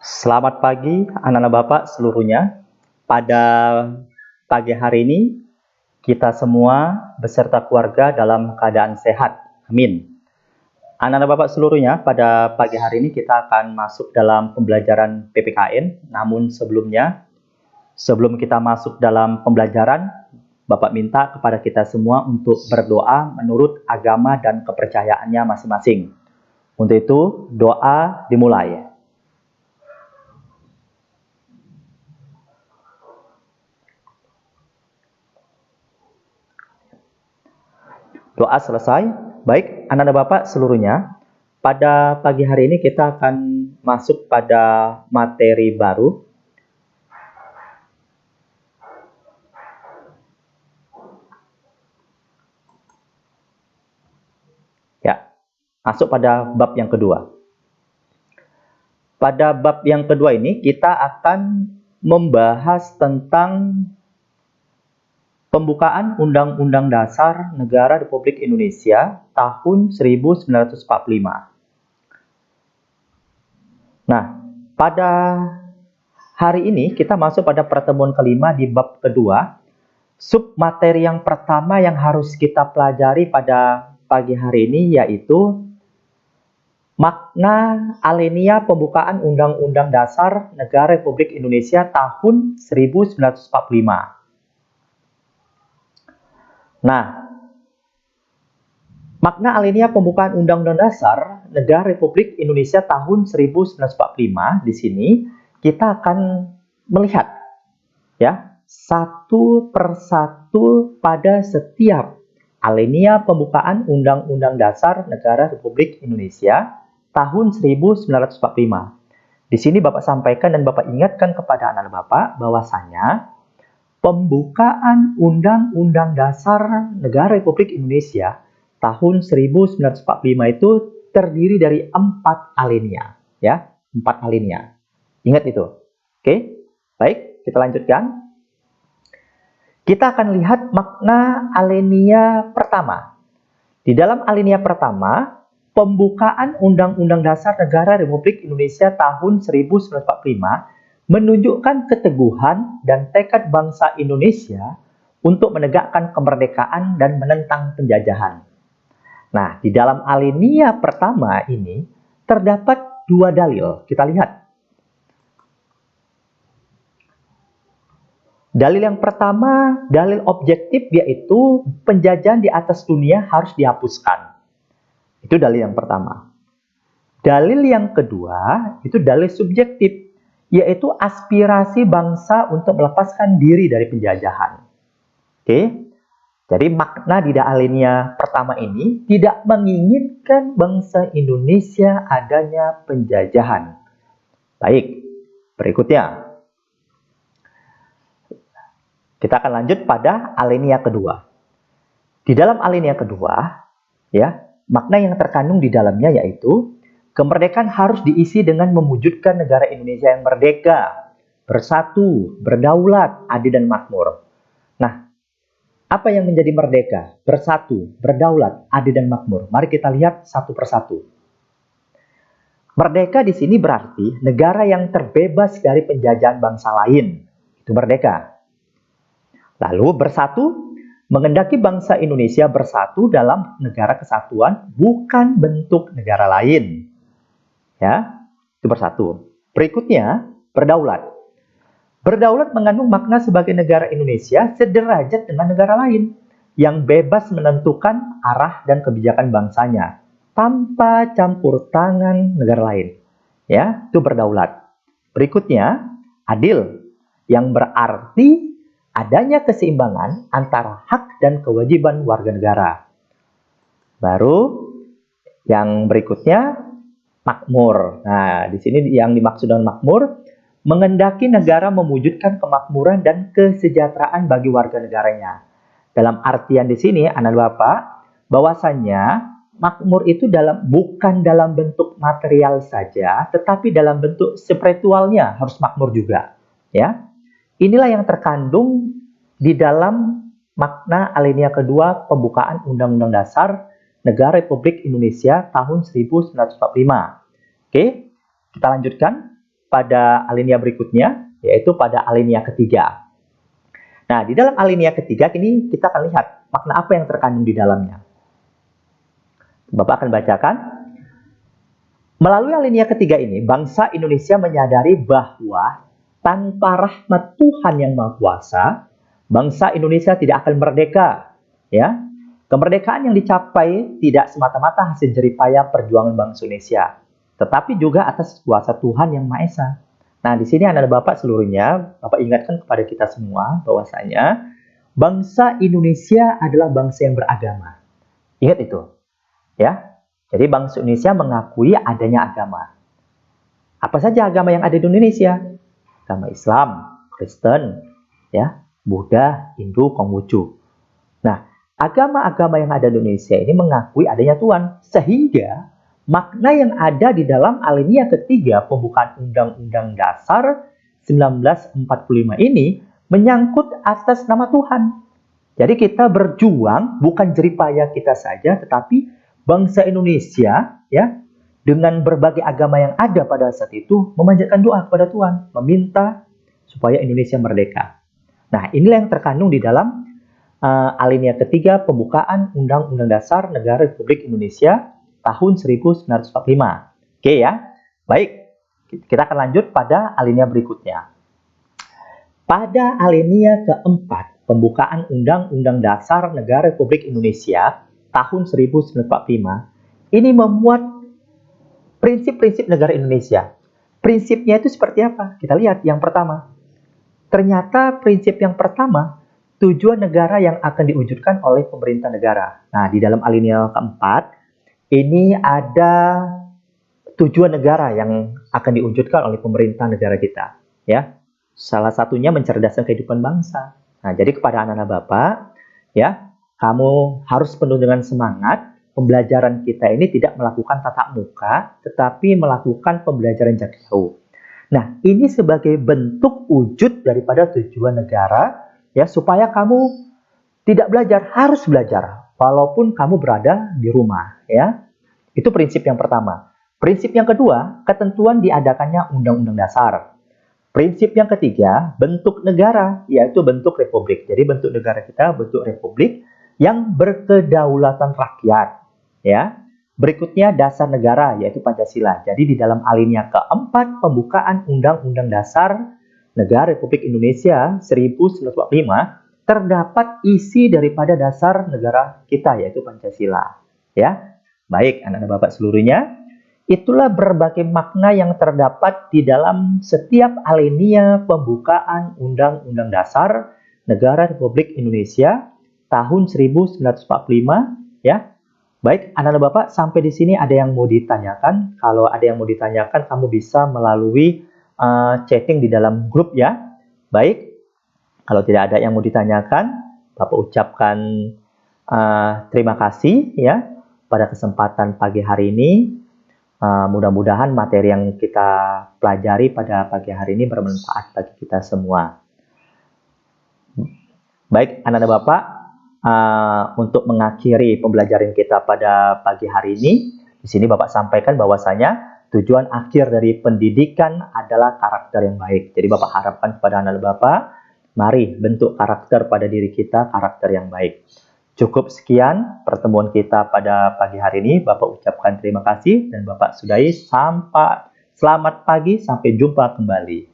Selamat pagi anak-anak Bapak seluruhnya. Pada pagi hari ini kita semua beserta keluarga dalam keadaan sehat. Amin. Anak-anak Bapak seluruhnya, pada pagi hari ini kita akan masuk dalam pembelajaran PPKN. Namun sebelum kita masuk dalam pembelajaran, Bapak minta kepada kita semua untuk berdoa menurut agama dan kepercayaannya masing-masing. Untuk itu, doa dimulai. Doa selesai. Baik, anak-anak Bapak seluruhnya, pada pagi hari ini kita akan masuk pada materi baru. Ya, masuk pada bab yang kedua. Pada bab yang kedua ini kita akan membahas tentang pembukaan Undang-Undang Dasar Negara Republik Indonesia tahun 1945. Nah, pada hari ini kita masuk pada pertemuan kelima di bab kedua. Submateri yang pertama yang harus kita pelajari pada pagi hari ini yaitu makna alenia pembukaan Undang-Undang Dasar Negara Republik Indonesia tahun 1945. Nah, makna alenia pembukaan Undang-Undang Dasar Negara Republik Indonesia tahun 1945 di sini kita akan melihat ya satu persatu pada setiap alenia pembukaan Undang-Undang Dasar Negara Republik Indonesia tahun 1945. Di sini Bapak sampaikan dan Bapak ingatkan kepada anak-anak Bapak bahwasanya pembukaan Undang-Undang Dasar Negara Republik Indonesia tahun 1945 itu terdiri dari 4 alinea, ya, 4 alinea. Ingat itu. Oke, baik, kita lanjutkan. Kita akan lihat makna alinea pertama. Di dalam alinea pertama, pembukaan Undang-Undang Dasar Negara Republik Indonesia tahun 1945 menunjukkan keteguhan dan tekad bangsa Indonesia untuk menegakkan kemerdekaan dan menentang penjajahan. Nah, di dalam alinea pertama ini terdapat 2 dalil. Kita lihat. Dalil yang pertama, dalil objektif yaitu penjajahan di atas dunia harus dihapuskan. Itu dalil yang pertama. Dalil yang kedua, itu dalil subjektif, yaitu aspirasi bangsa untuk melepaskan diri dari penjajahan. Oke? Jadi makna di alinea pertama ini tidak menginginkan bangsa Indonesia adanya penjajahan. Baik, berikutnya. Kita akan lanjut pada alinea kedua. Di dalam alinea kedua, ya, makna yang terkandung di dalamnya yaitu kemerdekaan harus diisi dengan mewujudkan negara Indonesia yang merdeka, bersatu, berdaulat, adil dan makmur. Nah, apa yang menjadi merdeka, bersatu, berdaulat, adil dan makmur? Mari kita lihat satu persatu. Merdeka di sini berarti negara yang terbebas dari penjajahan bangsa lain. Itu merdeka. Lalu bersatu, mengendaki bangsa Indonesia bersatu dalam negara kesatuan, bukan bentuk negara lain. Ya, itu bersatu. Berikutnya, berdaulat. Berdaulat mengandung makna sebagai negara Indonesia sederajat dengan negara lain yang bebas menentukan arah dan kebijakan bangsanya tanpa campur tangan negara lain. Ya, itu berdaulat. Berikutnya, adil yang berarti adanya keseimbangan antara hak dan kewajiban warga negara. Baru yang berikutnya makmur. Nah, di sini yang dimaksud dengan makmur, mengendaki negara mewujudkan kemakmuran dan kesejahteraan bagi warga negaranya. Dalam artian di sini, anak Bapak, bahwasannya makmur itu bukan dalam bentuk material saja, tetapi dalam bentuk spiritualnya harus makmur juga. Ya, inilah yang terkandung di dalam makna alinea kedua pembukaan Undang-Undang Dasar Negara Republik Indonesia tahun 1945. Oke, kita lanjutkan. pada alinea berikutnya, yaitu pada alinea ketiga. Nah, di dalam alinea ketiga ini kita akan lihat makna apa yang terkandung di dalamnya. Bapak akan bacakan. Melalui alinea ketiga ini, bangsa Indonesia menyadari bahwa tanpa rahmat Tuhan yang Maha Kuasa, bangsa Indonesia tidak akan merdeka. Ya, kemerdekaan yang dicapai tidak semata-mata hasil jeripaya perjuangan bangsa Indonesia, tetapi juga atas kuasa Tuhan yang Maha Esa. Nah, di sini anak-anak Bapak seluruhnya, Bapak ingatkan kepada kita semua bahwasanya bangsa Indonesia adalah bangsa yang beragama. Ingat itu. Ya. Jadi bangsa Indonesia mengakui adanya agama. Apa saja agama yang ada di Indonesia? Agama Islam, Kristen, ya, Buddha, Hindu, Konghucu. Nah, agama-agama yang ada di Indonesia ini mengakui adanya Tuhan, sehingga makna yang ada di dalam alinea ketiga pembukaan Undang-Undang Dasar 1945 ini menyangkut atas nama Tuhan. Jadi kita berjuang bukan jeripaya kita saja, tetapi bangsa Indonesia, ya, dengan berbagai agama yang ada pada saat itu memanjatkan doa kepada Tuhan, meminta supaya Indonesia merdeka. Nah, inilah yang terkandung di dalam alinea ketiga pembukaan Undang-Undang Dasar Negara Republik Indonesia tahun 1945. Oke ya, baik. Kita akan lanjut pada alinea berikutnya. Pada alinea keempat pembukaan Undang-Undang Dasar Negara Republik Indonesia tahun 1945, ini memuat prinsip-prinsip negara Indonesia. Prinsipnya itu seperti apa? Kita lihat yang pertama. Ternyata prinsip yang pertama, tujuan negara yang akan diwujudkan oleh pemerintah negara. Nah, di dalam alinea keempat, ini ada tujuan negara yang akan diwujudkan oleh pemerintah negara kita. Ya, salah satunya mencerdaskan kehidupan bangsa. Nah, jadi kepada anak-anak Bapak, ya, kamu harus penuh dengan semangat. Pembelajaran kita ini tidak melakukan tatap muka, tetapi melakukan pembelajaran jarak jauh. Nah, ini sebagai bentuk wujud daripada tujuan negara, ya, supaya kamu tidak belajar, harus belajar, walaupun kamu berada di rumah, ya. Itu prinsip yang pertama. Prinsip yang kedua, ketentuan diadakannya Undang-Undang Dasar. Prinsip yang ketiga, bentuk negara, yaitu bentuk republik. Jadi bentuk negara kita bentuk republik yang berkedaulatan rakyat, ya. Berikutnya dasar negara, yaitu Pancasila. Jadi di dalam alinea keempat pembukaan Undang-Undang Dasar Negara Republik Indonesia 1945 terdapat isi daripada dasar negara kita, yaitu Pancasila. Ya, baik anak-anak Bapak seluruhnya. Itulah berbagai makna yang terdapat di dalam setiap alinea pembukaan Undang-Undang Dasar Negara Republik Indonesia tahun 1945, ya. Baik, anak-anak Bapak, sampai di sini ada yang mau ditanyakan? Kalau ada yang mau ditanyakan, kamu bisa melalui chatting di dalam grup, ya. Baik, kalau tidak ada yang mau ditanyakan, Bapak ucapkan terima kasih, ya, pada kesempatan pagi hari ini. Mudah-mudahan materi yang kita pelajari pada pagi hari ini bermanfaat bagi kita semua. Baik, anak-anak Bapak, untuk mengakhiri pembelajaran kita pada pagi hari ini, di sini Bapak sampaikan bahwasanya tujuan akhir dari pendidikan adalah karakter yang baik. Jadi Bapak harapkan kepada anak-anak Bapak, mari bentuk karakter pada diri kita, karakter yang baik. Cukup sekian pertemuan kita pada pagi hari ini. Bapak ucapkan terima kasih dan Bapak sudahi. Selamat pagi, sampai jumpa kembali.